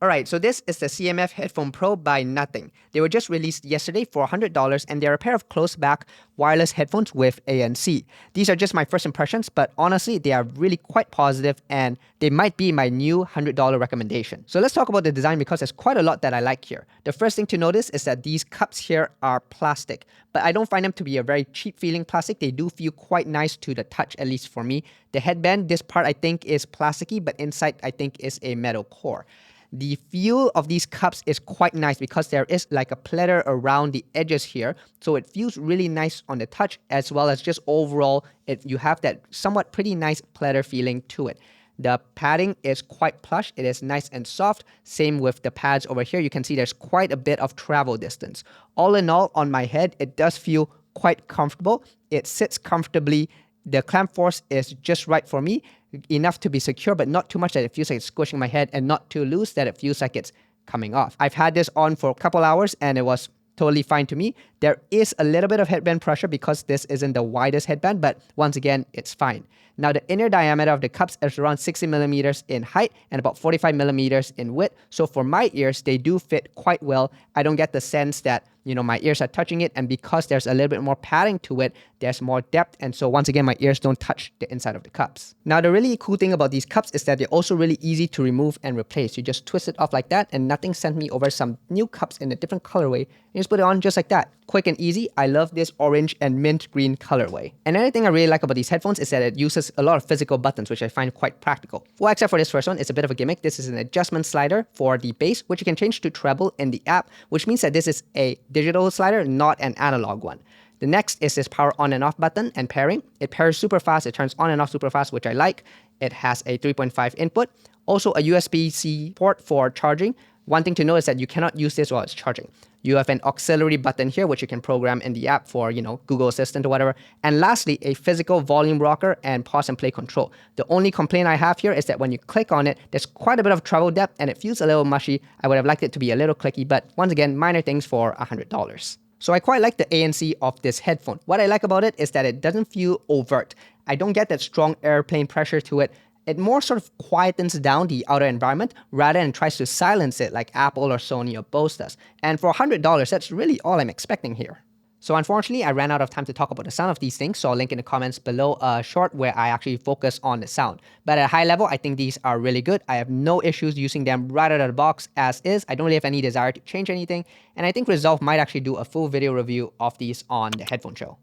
Alright, so this is the CMF Headphone Pro by Nothing. They were just released yesterday for $100 and they're a pair of close-back wireless headphones with ANC. These are just my first impressions, but honestly, they are really quite positive and they might be my new $100 recommendation. So let's talk about the design because there's quite a lot that I like here. The first thing to notice is that these cups here are plastic, but I don't find them to be a very cheap feeling plastic. They do feel quite nice to the touch, at least for me. The headband, this part I think is plasticky, but inside I think is a metal core. The feel of these cups is quite nice because there is like a pleather around the edges here. So it feels really nice on the touch as well as just overall, you have that somewhat pretty nice pleather feeling to it. The padding is quite plush. It is nice and soft. Same with the pads over here. You can see there's quite a bit of travel distance. All in all, on my head, it does feel quite comfortable. It sits comfortably. The clamp force is just right for me, enough to be secure, but not too much that it feels like it's squishing my head and not too loose that it feels like it's coming off. I've had this on for a couple hours and it was totally fine to me. There is a little bit of headband pressure because this isn't the widest headband, but once again, it's fine. Now, the inner diameter of the cups is around 60 millimeters in height and about 45 millimeters in width. So for my ears, they do fit quite well. I don't get the sense that, my ears are touching it. And because there's a little bit more padding to it, there's more depth. And so once again, my ears don't touch the inside of the cups. Now, the really cool thing about these cups is that they're also really easy to remove and replace. You just twist it off like that and Nothing sent me over some new cups in a different colorway. You just put it on just like that. Quick and easy. I love this orange and mint green colorway. And another thing I really like about these headphones is that it uses a lot of physical buttons, which I find quite practical. Well, except for this first one, it's a bit of a gimmick. This is an adjustment slider for the bass, which you can change to treble in the app, which means that this is a digital slider, not an analog one. The next is this power on and off button and pairing. It pairs super fast. It turns on and off super fast, which I like. It has a 3.5 input. Also a USB-C port for charging. One thing to know is that you cannot use this while it's charging. You have an auxiliary button here, which you can program in the app for, Google Assistant or whatever. And lastly, a physical volume rocker and pause and play control. The only complaint I have here is that when you click on it, there's quite a bit of treble depth and it feels a little mushy. I would have liked it to be a little clicky, but once again, minor things for $100. So I quite like the ANC of this headphone. What I like about it is that it doesn't feel overt. I don't get that strong airplane pressure to it. It more sort of quietens down the outer environment rather than tries to silence it like Apple or Sony or Bose does. And for $100, that's really all I'm expecting here. So unfortunately, I ran out of time to talk about the sound of these things, so I'll link in the comments below a short where I actually focus on the sound. But at a high level, I think these are really good. I have no issues using them right out of the box as is. I don't really have any desire to change anything. And I think Resolve might actually do a full video review of these on the Headphone Show.